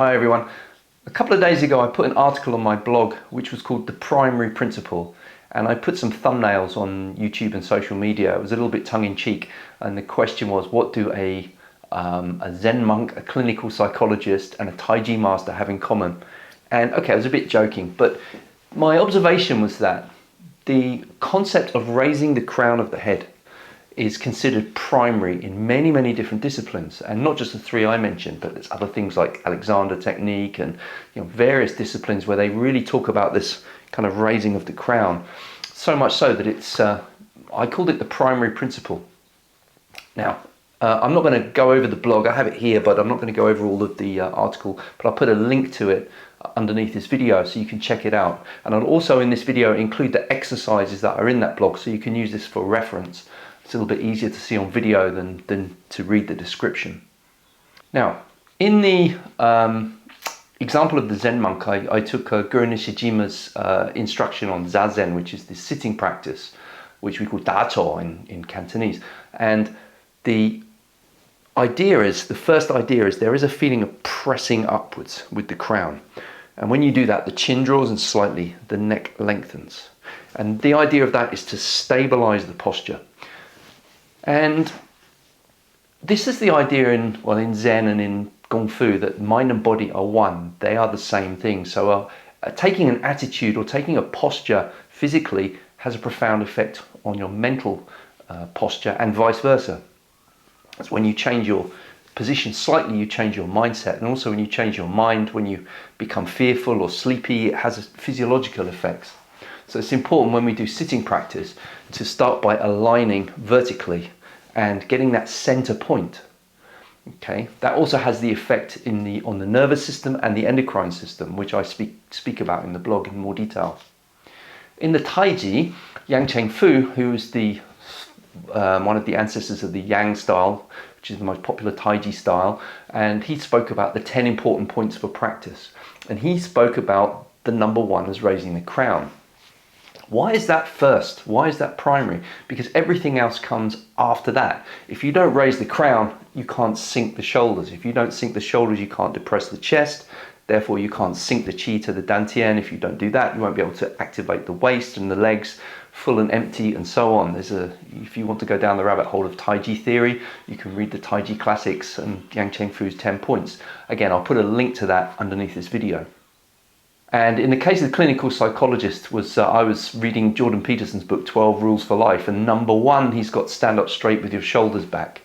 Hi everyone. A couple of days ago I put an article on my blog which was called The Primary Principle, and I put some thumbnails on YouTube and social media. It was a little bit tongue-in-cheek, and the question was, what do a Zen monk, a clinical psychologist and a Tai Chi master have in common? And okay, I was a bit joking, but my observation was that the concept of raising the crown of the head is considered primary in many different disciplines, and not just the three I mentioned, but there's other things like Alexander technique and various disciplines where they really talk about this kind of raising of the crown, so much so that it's I called it the primary principle. Now I'm not going to go over the blog, I have it here, but I'm not going to go over all of the article, but I'll put a link to it underneath this video so you can check it out. And I'll also in this video include the exercises that are in that blog so you can use this for reference. It's a little bit easier to see on video than to read the description. Now, in the example of the Zen monk, I took Guru Nishijima's instruction on Zazen, which is the sitting practice, which we call Dacho in Cantonese. And the first idea is there is a feeling of pressing upwards with the crown. And when you do that, the chin draws and slightly the neck lengthens. And the idea of that is to stabilize the posture. And this is the idea in Zen and in Kung Fu, that mind and body are one. They are the same thing. So taking an attitude or taking a posture physically has a profound effect on your mental posture, and vice versa. That's when you change your position slightly, you change your mindset. And also when you change your mind, when you become fearful or sleepy, it has physiological effects. So it's important when we do sitting practice to start by aligning vertically and getting that center point. Okay, that also has the effect on the nervous system and the endocrine system, which I speak about in the blog in more detail. In the Tai Chi, Yang Cheng Fu, who is one of the ancestors of the Yang style, which is the most popular Tai Chi style, and he spoke about the 10 important points for practice. And he spoke about the number one as raising the crown. Why is that first? Why is that primary? Because everything else comes after that. If you don't raise the crown, you can't sink the shoulders. If you don't sink the shoulders, you can't depress the chest. Therefore, you can't sink the chi to the dantian. If you don't do that, you won't be able to activate the waist and the legs, full and empty, and so on. If you want to go down the rabbit hole of Tai Chi theory, you can read the Tai Chi classics and Yang Cheng Fu's 10 points. Again, I'll put a link to that underneath this video. And in the case of the clinical psychologist, I was reading Jordan Peterson's book, 12 Rules for Life, and number one, he's got stand up straight with your shoulders back.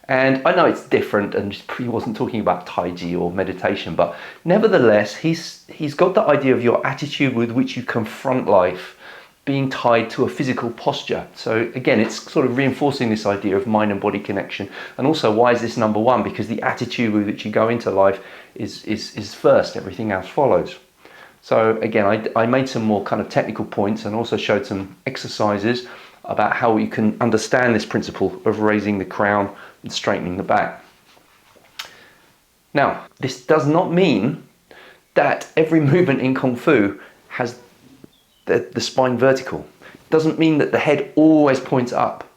And I know it's different, and he wasn't talking about Tai Chi or meditation, but nevertheless, he's got the idea of your attitude with which you confront life being tied to a physical posture. So again, it's sort of reinforcing this idea of mind and body connection. And also, why is this number one? Because the attitude with which you go into life is first, everything else follows. So again, I made some more kind of technical points and also showed some exercises about how you can understand this principle of raising the crown and straightening the back. Now, this does not mean that every movement in Kung Fu has the spine vertical. It doesn't mean that the head always points up.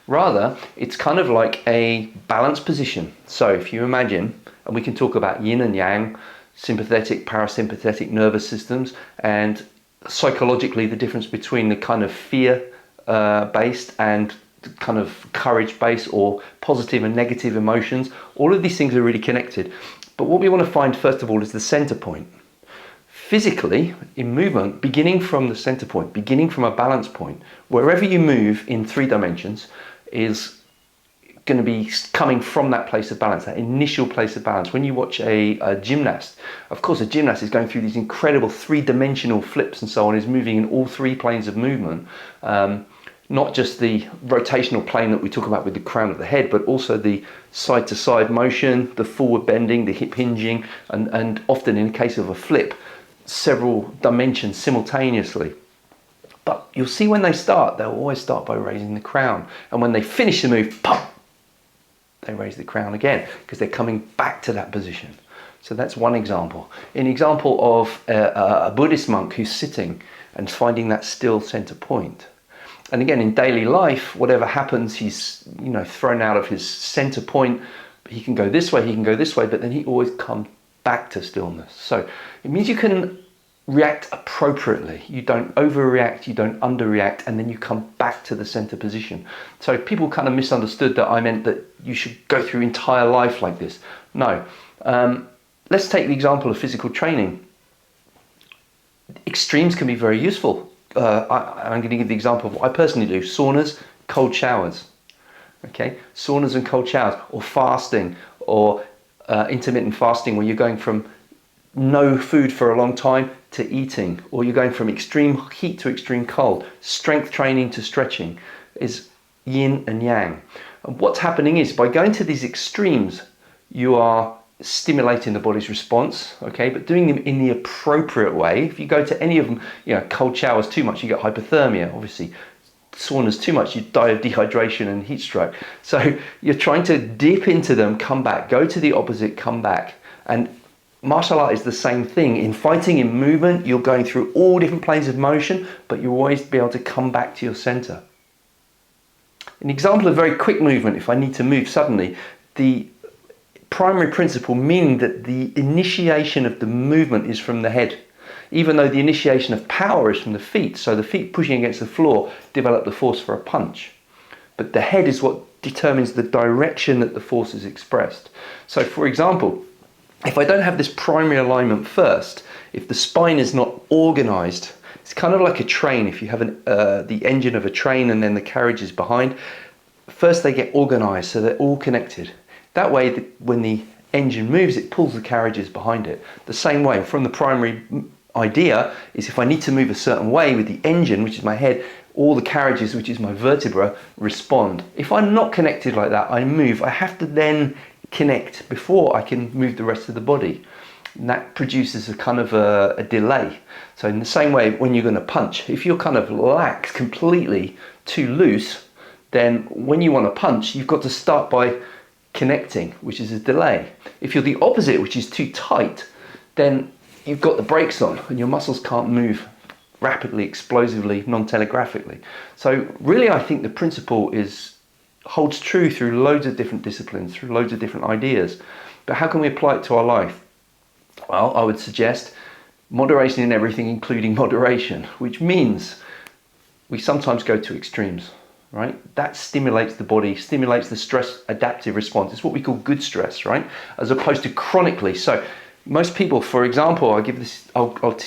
Rather, it's kind of like a balanced position. So if you imagine, and we can talk about yin and yang, sympathetic, parasympathetic nervous systems, and psychologically the difference between the kind of fear based and kind of courage based, or positive and negative emotions. All of these things are really connected. But what we want to find first of all is the center point. Physically, in movement, beginning from the center point, beginning from a balance point, wherever you move in 3 dimensions is going to be coming from that place of balance, that initial place of balance. When you watch a gymnast, of course a gymnast is going through these incredible 3-dimensional flips and so on, is moving in all 3 planes of movement, not just the rotational plane that we talk about with the crown of the head, but also the side to side motion, the forward bending, the hip hinging, and often in the case of a flip, several dimensions simultaneously. But you'll see when they start, they'll always start by raising the crown, and when they finish the move, pop, they raise the crown again, because they're coming back to that position. So that's one example. An example of a Buddhist monk who's sitting and finding that still center point. And again, in daily life, whatever happens, he's thrown out of his center point. He can go this way, he can go this way, but then he always comes back to stillness. So it means you can react appropriately. You don't overreact, you don't underreact, and then you come back to the center position. So people kind of misunderstood that I meant that you should go through entire life like this. No. Let's take the example of physical training. Extremes can be very useful. I'm going to give the example of what I personally do: saunas, cold showers. Okay, saunas and cold showers, or fasting, or intermittent fasting, where you're going from no food for a long time to eating, or you're going from extreme heat to extreme cold. Strength training to stretching is yin and yang. And what's happening is, by going to these extremes, you are stimulating the body's response, okay, but doing them in the appropriate way. If you go to any of them, cold showers too much, you get hypothermia. Obviously, saunas too much, you die of dehydration and heat stroke. So you're trying to dip into them, come back, go to the opposite, come back. And martial art is the same thing. In fighting, in movement, you're going through all different planes of motion, but you always be able to come back to your center. An example of very quick movement, if I need to move suddenly, the primary principle meaning that the initiation of the movement is from the head, even though the initiation of power is from the feet. So the feet pushing against the floor develop the force for a punch. But the head is what determines the direction that the force is expressed. So for example, if I don't have this primary alignment first, if the spine is not organized, it's kind of like a train. If you have the engine of a train and then the carriage is behind, first they get organized so they're all connected. That way, when the engine moves, it pulls the carriages behind it. The same way, from the primary idea, is if I need to move a certain way with the engine, which is my head, all the carriages, which is my vertebra, respond. If I'm not connected like that, I move. I have to then connect before I can move the rest of the body. And that produces a kind of a delay. So in the same way, when you're going to punch, if you're kind of lax, completely too loose, then when you want to punch, you've got to start by connecting, which is a delay. If you're the opposite, which is too tight, then you've got the brakes on and your muscles can't move rapidly, explosively, non-telegraphically. So really, I think the principle holds true through loads of different disciplines, through loads of different ideas. But how can we apply it to our life? Well, I would suggest moderation in everything, including moderation, which means we sometimes go to extremes. Right? That stimulates the body, stimulates the stress adaptive response. It's what we call good stress, right? As opposed to chronically. So most people, for example, I'll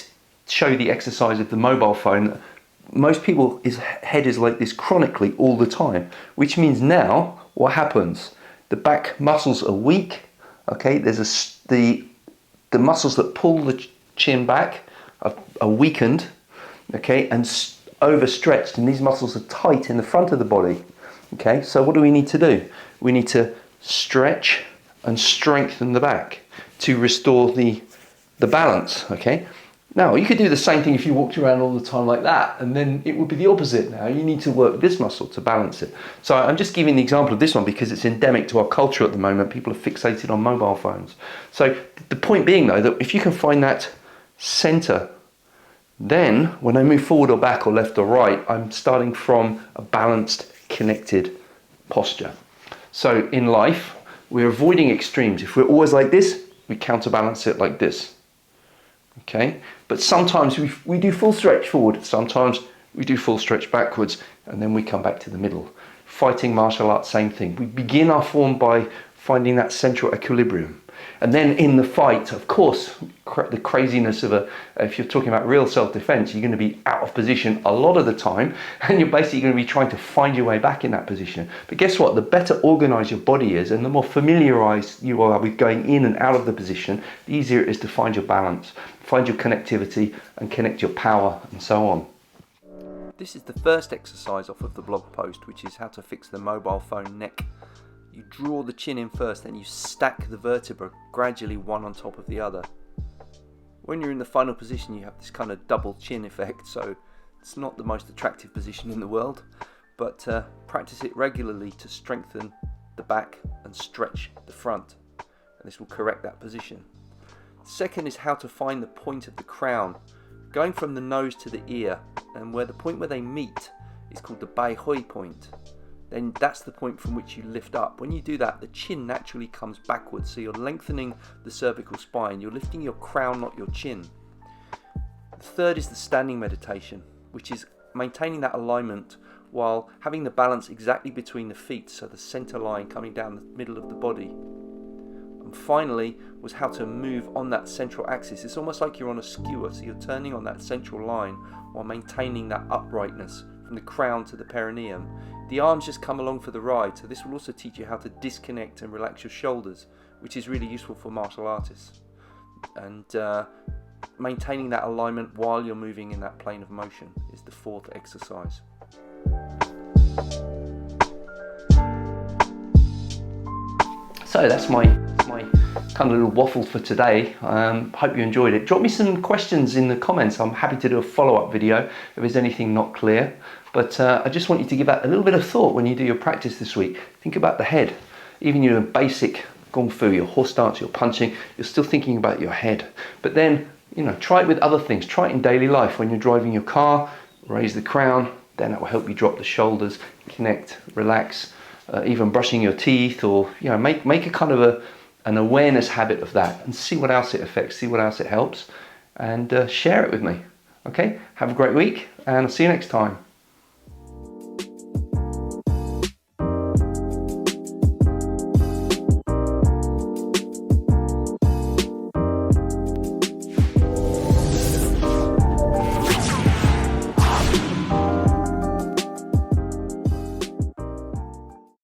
show you the exercise of the mobile phone. Most people, his head is like this chronically all the time, which means now what happens? The back muscles are weak. Okay, the muscles that pull the chin back are weakened. Okay, and overstretched, and these muscles are tight in the front of the body. Okay, so what do we need to do? We need to stretch and strengthen the back to restore the balance. Okay, now you could do the same thing if you walked around all the time like that, and then it would be the opposite. Now you need to work this muscle to balance it. So I'm just giving the example of this one because it's endemic to our culture at the moment. People are fixated on mobile phones. So the point being, though, that if you can find that center, then when I move forward or back or left or right, I'm starting from a balanced, connected posture. So in life, we're avoiding extremes. If we're always like this, we counterbalance it like this. Okay? But sometimes we do full stretch forward, sometimes we do full stretch backwards, and then we come back to the middle. Fighting, martial arts, same thing. We begin our form by finding that central equilibrium. And then in the fight, of course, the craziness of if you're talking about real self-defense, you're going to be out of position a lot of the time, and you're basically going to be trying to find your way back in that position. But guess what? The better organized your body is, and the more familiarized you are with going in and out of the position, the easier it is to find your balance, find your connectivity, and connect your power, and so on. This is the first exercise off of the blog post, which is how to fix the mobile phone neck. You draw the chin in first, then you stack the vertebrae gradually one on top of the other. When you're in the final position, you have this kind of double chin effect, so it's not the most attractive position in the world, but practice it regularly to strengthen the back and stretch the front, and this will correct that position. Second is how to find the point of the crown, going from the nose to the ear, and where the point where they meet is called the Bai Hui point. then that's the point from which you lift up. When you do that, the chin naturally comes backwards, so you're lengthening the cervical spine. You're lifting your crown, not your chin. The third is the standing meditation, which is maintaining that alignment while having the balance exactly between the feet, so the center line coming down the middle of the body. And finally was how to move on that central axis. It's almost like you're on a skewer, so you're turning on that central line while maintaining that uprightness from the crown to the perineum. The arms just come along for the ride, so this will also teach you how to disconnect and relax your shoulders, which is really useful for martial artists. And maintaining that alignment while you're moving in that plane of motion is the fourth exercise. So that's my kind of little waffle for today. Hope you enjoyed it. Drop me some questions in the comments. I'm happy to do a follow-up video if there's anything not clear. But I just want you to give that a little bit of thought when you do your practice this week. Think about the head. Even your basic Kung Fu, your horse stance, your punching, you're still thinking about your head. But then, try it with other things. Try it in daily life. When you're driving your car, raise the crown, then that will help you drop the shoulders, connect, relax. Even brushing your teeth, or make a kind of an awareness habit of that, and see what else it affects, see what else it helps, and share it with me. Okay, have a great week, and I'll see you next time.